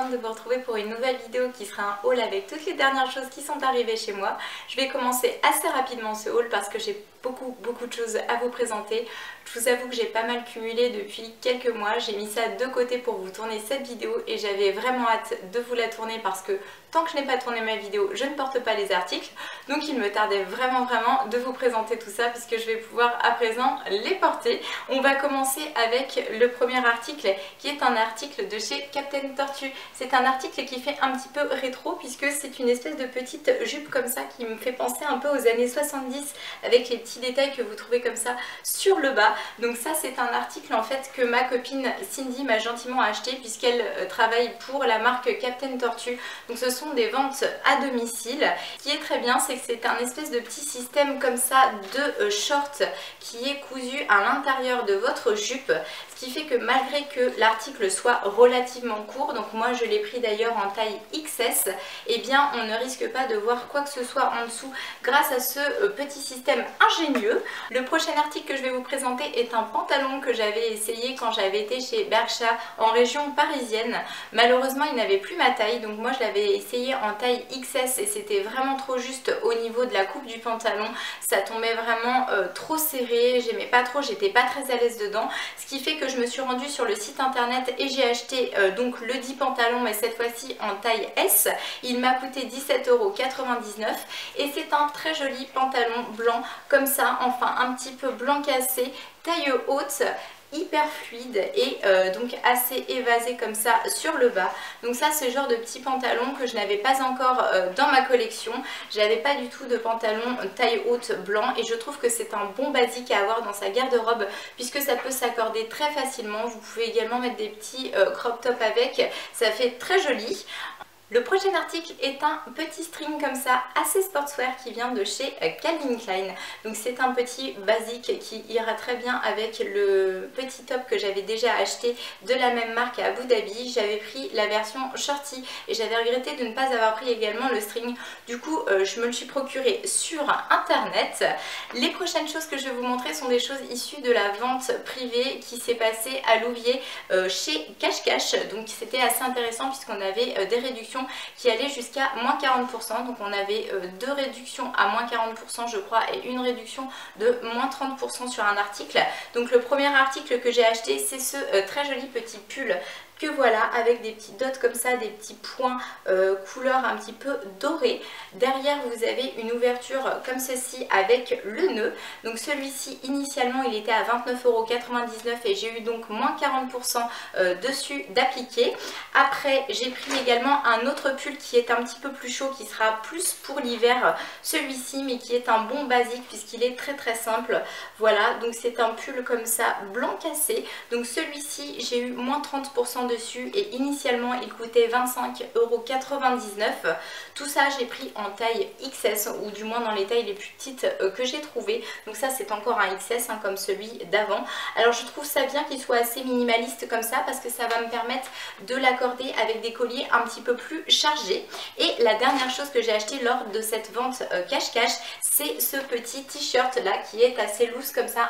contente de vous retrouver pour une nouvelle vidéo qui sera un haul avec toutes les dernières choses qui sont arrivées chez moi. Je vais commencer assez rapidement ce haul parce que j'ai beaucoup de choses à vous présenter. Je vous avoue que j'ai pas mal cumulé depuis quelques mois. J'ai mis ça de côté pour vous tourner cette vidéo et j'avais vraiment hâte de vous la tourner parce que tant que je n'ai pas tourné ma vidéo, je ne porte pas les articles. Donc il me tardait vraiment de vous présenter tout ça puisque je vais pouvoir à présent les porter. On va commencer avec le premier article qui est un article de chez Captain Tortue. C'est un article qui fait un petit peu rétro puisque c'est une espèce de petite jupe comme ça qui me fait penser un peu aux années 70 avec les petits détails que vous trouvez comme ça sur le bas. Donc ça c'est un article en fait que ma copine Cindy m'a gentiment acheté puisqu'elle travaille pour la marque Captain Tortue. Donc ce sont des ventes à domicile. Ce qui est très bien, c'est que c'est un espèce de petit système comme ça de short qui est cousu à l'intérieur de votre jupe, ce qui fait que malgré que l'article soit relativement court, donc moi je l'ai pris d'ailleurs en taille XS, et bien on ne risque pas de voir quoi que ce soit en dessous grâce à ce petit système ingénieux. Le prochain article que je vais vous présenter est un pantalon que j'avais essayé quand j'avais été chez Bershka en région parisienne. Malheureusement il n'avait plus ma taille, donc moi je l'avais essayé en taille XS et c'était vraiment trop juste au niveau de la coupe du pantalon. Ça tombait vraiment trop serré, j'aimais pas trop, j'étais pas très à l'aise dedans, ce qui fait que je me suis rendue sur le site internet et j'ai acheté donc le dit pantalon, mais cette fois-ci en taille S. Il m'a coûté 17,99 € et c'est un très joli pantalon blanc comme ça, enfin un petit peu blanc cassé, taille haute, hyper fluide et donc assez évasé comme ça sur le bas. Donc ça c'est le genre de petit pantalon que je n'avais pas encore dans ma collection. J'avais pas du tout de pantalon taille haute blanc et je trouve que c'est un bon basique à avoir dans sa garde-robe puisque ça peut s'accorder très facilement. Vous pouvez également mettre des petits crop top avec, ça fait très joli. Le prochain article est un petit string comme ça, assez sportswear qui vient de chez Calvin Klein. Donc c'est un petit basique qui ira très bien avec le petit top que j'avais déjà acheté de la même marque à Abu Dhabi. J'avais pris la version shorty et j'avais regretté de ne pas avoir pris également le string. Du coup je me le suis procuré sur internet. Les prochaines choses que je vais vous montrer sont des choses issues de la vente privée qui s'est passée à Louviers chez Cash Cash. Donc c'était assez intéressant puisqu'on avait des réductions qui allait jusqu'à moins 40%, donc on avait deux réductions à moins 40% je crois et une réduction de moins 30% sur un article. Donc le premier article que j'ai acheté c'est ce très joli petit pull que voilà, avec des petits dots comme ça, des petits points couleur un petit peu doré. Derrière vous avez une ouverture comme ceci avec le nœud. Donc celui-ci initialement il était à 29,99 € et j'ai eu donc moins 40% dessus d'appliquer. Après j'ai pris également un autre pull qui est un petit peu plus chaud, qui sera plus pour l'hiver, celui-ci, mais qui est un bon basique puisqu'il est très simple. Voilà, donc c'est un pull comme ça blanc cassé. Donc celui-ci j'ai eu moins 30% dessus et initialement il coûtait 25,99 €. Tout ça j'ai pris en taille XS ou du moins dans les tailles les plus petites que j'ai trouvées. Donc ça c'est encore un XS comme celui d'avant. Alors je trouve ça bien qu'il soit assez minimaliste comme ça parce que ça va me permettre de l'accorder avec des colliers un petit peu plus chargés. Et la dernière chose que j'ai acheté lors de cette vente cache-cache, c'est ce petit t-shirt là qui est assez loose comme ça,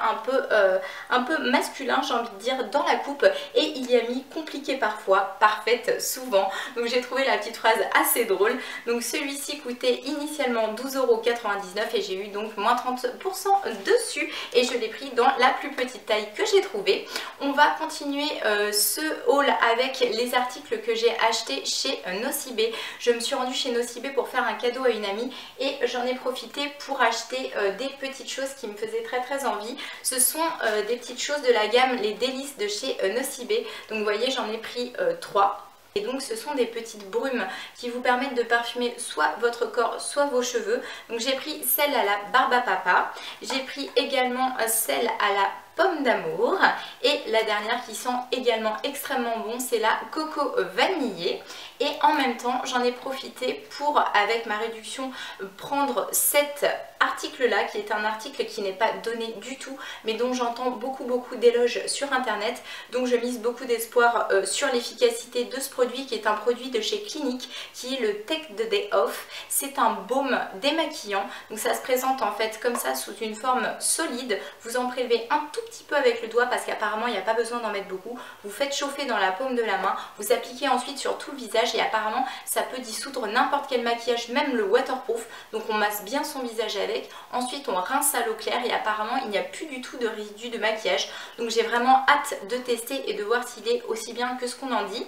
un peu masculin j'ai envie de dire dans la coupe, et il y a mis compliqué parfois, parfaite souvent. Donc j'ai trouvé la petite phrase assez drôle. Donc celui-ci coûtait initialement 12,99 € et j'ai eu donc moins 30% dessus et je l'ai pris dans la plus petite taille que j'ai trouvée. On va continuer ce haul avec les articles que j'ai achetés chez Nocibé. Je me suis rendue chez Nocibé pour faire un cadeau à une amie et j'en ai profité pour acheter des petites choses qui me faisaient très envie. Ce sont des petites choses de la gamme Les Délices de chez Nocibé. Donc vous voyez j'en ai pris 3. Et donc ce sont des petites brumes qui vous permettent de parfumer soit votre corps soit vos cheveux. Donc j'ai pris celle à la barbe à papa, j'ai pris également celle à la pomme d'amour et la dernière qui sent également extrêmement bon, c'est la coco vanillée. Et en même temps j'en ai profité pour, avec ma réduction, prendre cet article article-là, qui est un article qui n'est pas donné du tout, mais dont j'entends beaucoup d'éloges sur internet. Donc je mise beaucoup d'espoir sur l'efficacité de ce produit, qui est un produit de chez Clinique, qui est le Take the Day Off. C'est un baume démaquillant, donc ça se présente en fait comme ça sous une forme solide. Vous en prélevez un tout petit peu avec le doigt parce qu'apparemment il n'y a pas besoin d'en mettre beaucoup. Vous faites chauffer dans la paume de la main, vous appliquez ensuite sur tout le visage et apparemment ça peut dissoudre n'importe quel maquillage, même le waterproof. Donc on masse bien son visage avec, ensuite on rince à l'eau claire et apparemment il n'y a plus du tout de résidus de maquillage. Donc j'ai vraiment hâte de tester et de voir s'il est aussi bien que ce qu'on en dit.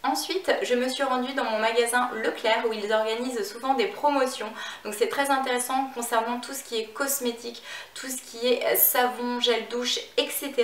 Ensuite, je me suis rendue dans mon magasin Leclerc où ils organisent souvent des promotions. Donc c'est très intéressant concernant tout ce qui est cosmétique, tout ce qui est savon, gel douche, etc.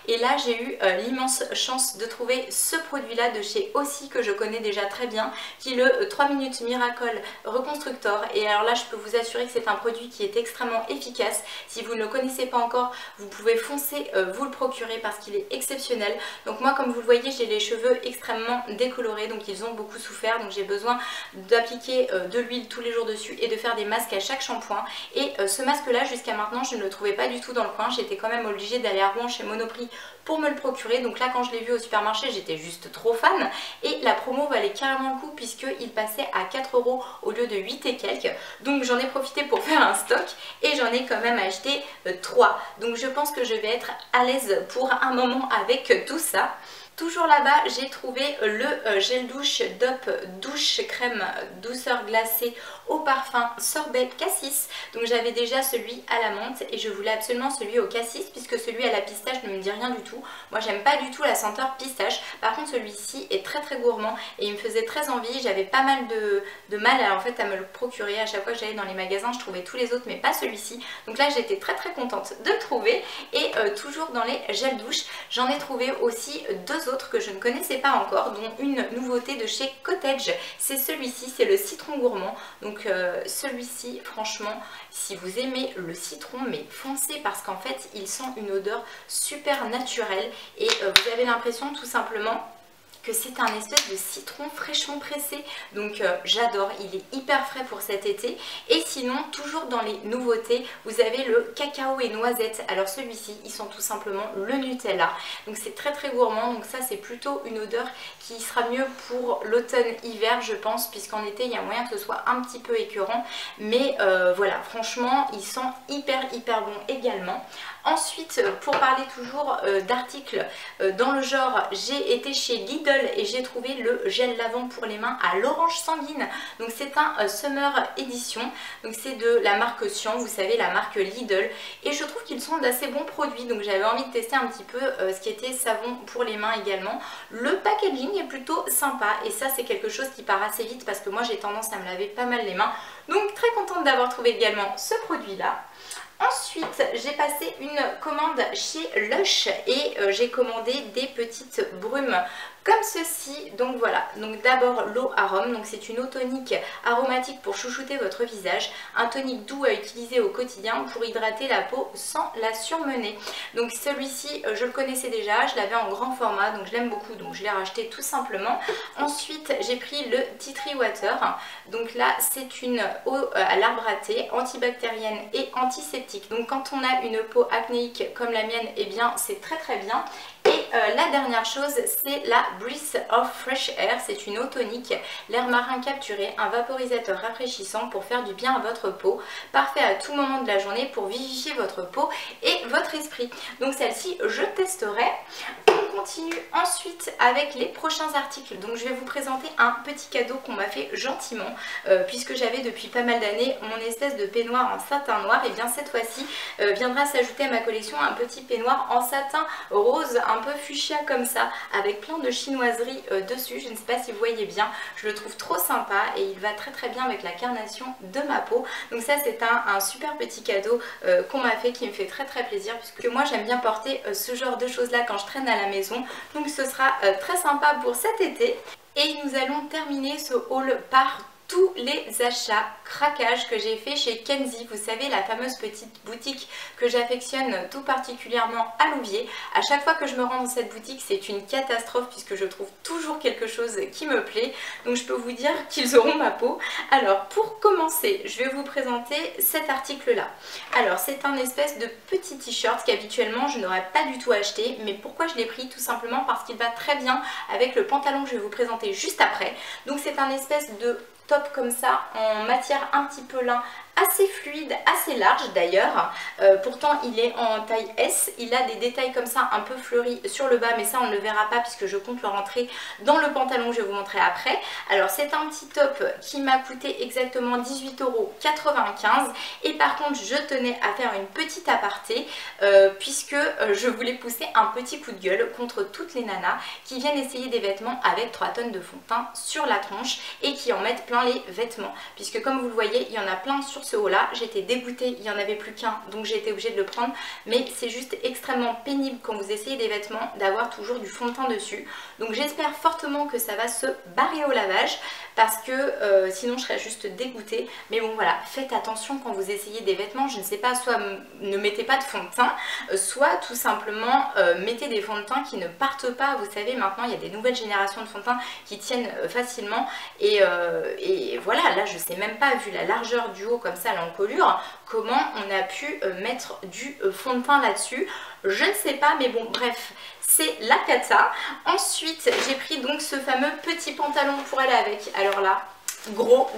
Et là, j'ai eu l'immense chance de trouver ce produit-là de chez Aussie que je connais déjà très bien, qui est le 3 minutes Miracle Reconstructor. Et alors là, je peux vous assurer que c'est un produit qui est extrêmement efficace. Si vous ne le connaissez pas encore, vous pouvez foncer vous le procurer parce qu'il est exceptionnel. Donc moi, comme vous le voyez, j'ai les cheveux extrêmement décolorés, donc ils ont beaucoup souffert, donc j'ai besoin d'appliquer de l'huile tous les jours dessus et de faire des masques à chaque shampoing. Et ce masque là, jusqu'à maintenant, je ne le trouvais pas du tout dans le coin. J'étais quand même obligée d'aller à Rouen chez Monoprix pour me le procurer. Donc là, quand je l'ai vu au supermarché, j'étais juste trop fan et la promo valait carrément le coup puisqu'il passait à 4 € au lieu de 8 et quelques. Donc j'en ai profité pour faire un stock et j'en ai quand même acheté 3. Donc je pense que je vais être à l'aise pour un moment avec tout ça. Toujours là-bas, j'ai trouvé le gel douche Dove douche crème douceur glacée au parfum sorbet cassis. Donc j'avais déjà celui à la menthe et je voulais absolument celui au cassis puisque celui à la pistache ne me dit rien du tout. Moi j'aime pas du tout la senteur pistache. Par contre celui-ci est très gourmand et il me faisait très envie. J'avais pas mal de mal en fait à me le procurer. À chaque fois que j'allais dans les magasins, je trouvais tous les autres mais pas celui-ci. Donc là j'étais très contente de le trouver. Et toujours dans les gels douche, j'en ai trouvé aussi deux autres que je ne connaissais pas encore, dont une nouveauté de chez Cottage. C'est celui-ci, c'est le citron gourmand. Donc celui-ci, franchement, si vous aimez le citron, mais foncez parce qu'en fait il sent une odeur super naturelle et vous avez l'impression tout simplement que c'est un espèce de citron fraîchement pressé. Donc j'adore, il est hyper frais pour cet été. Et sinon, toujours dans les nouveautés, vous avez le cacao et noisette. Alors celui-ci, il sent tout simplement le Nutella. Donc c'est très gourmand. Donc ça, c'est plutôt une odeur qui sera mieux pour l'automne-hiver, je pense, puisqu'en été, il y a moyen que ce soit un petit peu écœurant. Mais voilà, franchement, il sent hyper bon également. Ensuite, pour parler toujours d'articles dans le genre, j'ai été chez Lidl et j'ai trouvé le gel lavant pour les mains à l'orange sanguine. Donc c'est un Summer Edition, donc c'est de la marque Sion, vous savez, la marque Lidl. Et je trouve qu'ils sont d'assez bons produits, donc j'avais envie de tester un petit peu ce qui était savon pour les mains également. Le packaging est plutôt sympa et ça c'est quelque chose qui part assez vite parce que moi j'ai tendance à me laver pas mal les mains. Donc très contente d'avoir trouvé également ce produit là. Ensuite, j'ai passé une commande chez Lush et j'ai commandé des petites brumes comme ceci. Donc voilà, donc d'abord l'eau arôme, donc c'est une eau tonique aromatique pour chouchouter votre visage, un tonique doux à utiliser au quotidien pour hydrater la peau sans la surmener. Donc celui-ci je le connaissais déjà, je l'avais en grand format donc je l'aime beaucoup, donc je l'ai racheté tout simplement. Ensuite j'ai pris le Tea Tree Water, donc là c'est une eau à l'arbre à thé, antibactérienne et antiseptique. Donc quand on a une peau acnéique comme la mienne, et eh bien c'est très bien. Et la dernière chose, c'est la Breath of Fresh Air, c'est une eau tonique, l'air marin capturé, un vaporisateur rafraîchissant pour faire du bien à votre peau, parfait à tout moment de la journée pour vivifier votre peau et votre esprit. Donc celle-ci, je testerai. On continue ensuite avec les prochains articles. Donc je vais vous présenter un petit cadeau qu'on m'a fait gentiment, puisque j'avais depuis pas mal d'années mon espèce de peignoir en satin noir. Et bien cette fois-ci viendra s'ajouter à ma collection un petit peignoir en satin rose, un peu fuchsia comme ça, avec plein de chinoiseries dessus. Je ne sais pas si vous voyez bien, je le trouve trop sympa et il va très bien avec la carnation de ma peau. Donc ça c'est un super petit cadeau qu'on m'a fait, qui me fait très plaisir, puisque moi j'aime bien porter ce genre de choses là quand je traîne à la maison. Donc ce sera très sympa pour cet été. Et nous allons terminer ce haul par tous les achats craquage que j'ai fait chez Kenzie, vous savez, la fameuse petite boutique que j'affectionne tout particulièrement à Louviers. À chaque fois que je me rends dans cette boutique, c'est une catastrophe puisque je trouve toujours quelque chose qui me plaît, donc je peux vous dire qu'ils auront ma peau. Alors pour commencer, je vais vous présenter cet article là. Alors c'est un espèce de petit t-shirt qu'habituellement je n'aurais pas du tout acheté, mais pourquoi je l'ai pris? Tout simplement parce qu'il va très bien avec le pantalon que je vais vous présenter juste après. Donc c'est un espèce de top comme ça en matière un petit peu lin, assez fluide, assez large d'ailleurs. Pourtant il est en taille S, il a des détails comme ça un peu fleuris sur le bas, mais ça on ne le verra pas puisque je compte le rentrer dans le pantalon que je vais vous montrer après. Alors c'est un petit top qui m'a coûté exactement 18,95 € et par contre je tenais à faire une petite aparté puisque je voulais pousser un petit coup de gueule contre toutes les nanas qui viennent essayer des vêtements avec 3 tonnes de fond de teint sur la tronche et qui en mettent plein les vêtements, puisque comme vous le voyez il y en a plein sur ce haut là. J'étais dégoûtée, il n'y en avait plus qu'un, donc j'ai été obligée de le prendre, mais c'est juste extrêmement pénible quand vous essayez des vêtements d'avoir toujours du fond de teint dessus. Donc j'espère fortement que ça va se barrer au lavage parce que sinon je serais juste dégoûtée. Mais bon voilà, faites attention quand vous essayez des vêtements, je ne sais pas, soit ne mettez pas de fond de teint, soit tout simplement mettez des fonds de teint qui ne partent pas. Vous savez, maintenant il y a des nouvelles générations de fonds de teint qui tiennent facilement et voilà, là je sais même pas, vu la largeur du haut comme ça, l'encolure, comment on a pu mettre du fond de teint là-dessus. Je ne sais pas, mais bon bref, c'est la cata. Ensuite j'ai pris donc ce fameux petit pantalon pour aller avec. Alors là, gros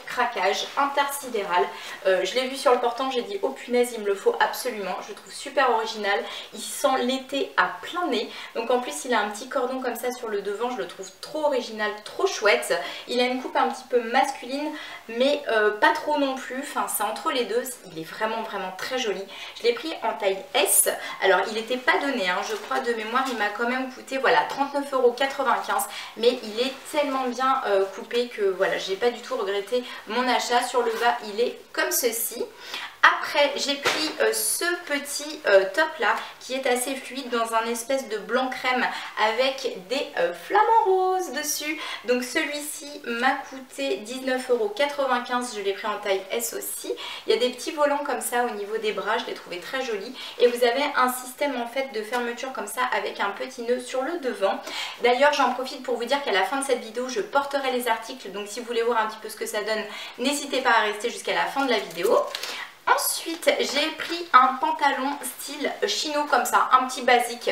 craquage intersidéral. Je l'ai vu sur le portant, j'ai dit oh punaise, il me le faut absolument. Je le trouve super original, il sent l'été à plein nez. Donc en plus il a un petit cordon comme ça sur le devant, je le trouve trop original, trop chouette. Il a une coupe un petit peu masculine mais pas trop non plus, enfin c'est entre les deux. Il est vraiment très joli. Je l'ai pris en taille S. Alors il n'était pas donné, hein, je crois de mémoire, il m'a quand même coûté voilà 39,95 €, mais il est tellement bien coupé que voilà, j'ai pas du tout regretté mon achat. Sur le bas il est comme ceci. Après j'ai pris ce petit top là qui est assez fluide dans un espèce de blanc crème avec des flamants roses dessus. Donc celui-ci m'a coûté 19,95 €, je l'ai pris en taille S aussi. Il y a des petits volants comme ça au niveau des bras, je l'ai trouvé très joli. Et vous avez un système en fait de fermeture comme ça avec un petit nœud sur le devant. D'ailleurs j'en profite pour vous dire qu'à la fin de cette vidéo je porterai les articles, donc si vous voulez voir un petit peu ce que ça donne, n'hésitez pas à rester jusqu'à la fin de la vidéo. Ensuite j'ai pris un pantalon style chino comme ça, un petit basique,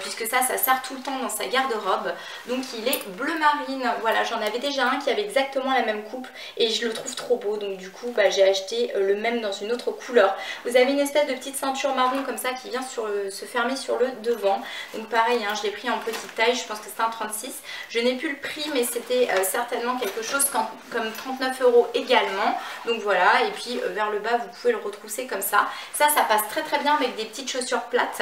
puisque ça sert tout le temps dans sa garde-robe. Donc il est bleu marine, voilà, j'en avais déjà un qui avait exactement la même coupe et je le trouve trop beau, donc du coup j'ai acheté le même dans une autre couleur. Vous avez une espèce de petite ceinture marron comme ça qui vient se fermer sur le devant. Donc pareil, hein, je l'ai pris en petite taille, je pense que c'est un 36. Je n'ai plus le prix mais c'était certainement quelque chose comme 39 € également. Donc voilà, et puis vers le bas vous pouvez le retrousser comme ça. Ça passe très bien avec des petites chaussures plates.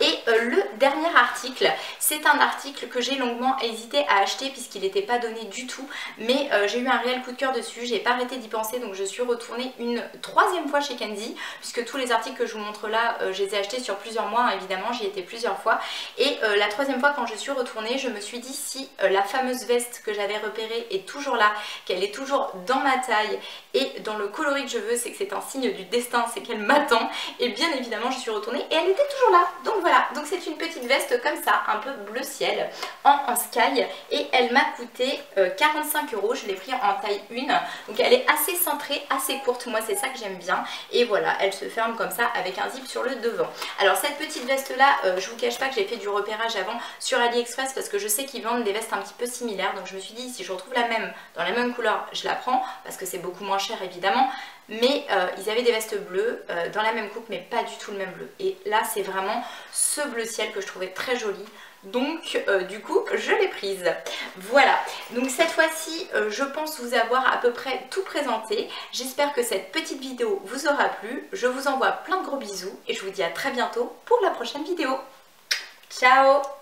Et le dernier article, c'est un article que j'ai longuement hésité à acheter puisqu'il n'était pas donné du tout, mais j'ai eu un réel coup de cœur dessus, j'ai pas arrêté d'y penser, donc je suis retournée une 3e fois chez Kenzie, puisque tous les articles que je vous montre là, je les ai achetés sur plusieurs mois, hein, évidemment j'y étais plusieurs fois, et la 3e fois quand je suis retournée, je me suis dit si la fameuse veste que j'avais repérée est toujours là, qu'elle est toujours dans ma taille et dans le coloris que je veux, c'est que c'est un signe du destin, c'est qu'elle m'attend. Et bien évidemment je suis retournée et elle était toujours là. Donc voilà, donc c'est une petite veste comme ça, un peu bleu ciel, en sky, et elle m'a coûté 45 €. Je l'ai pris en taille 1, donc elle est assez cintrée, assez courte, moi c'est ça que j'aime bien. Et voilà, elle se ferme comme ça avec un zip sur le devant. Alors cette petite veste là, je vous cache pas que j'ai fait du repérage avant sur AliExpress parce que je sais qu'ils vendent des vestes un petit peu similaires. Donc je me suis dit si je retrouve la même dans la même couleur, je la prends parce que c'est beaucoup moins cher évidemment. Mais ils avaient des vestes bleues dans la même coupe mais pas du tout le même bleu. Et là c'est vraiment ce bleu ciel que je trouvais très joli. Donc du coup je l'ai prise. Voilà, donc cette fois-ci je pense vous avoir à peu près tout présenté. J'espère que cette petite vidéo vous aura plu. Je vous envoie plein de gros bisous et je vous dis à très bientôt pour la prochaine vidéo. Ciao!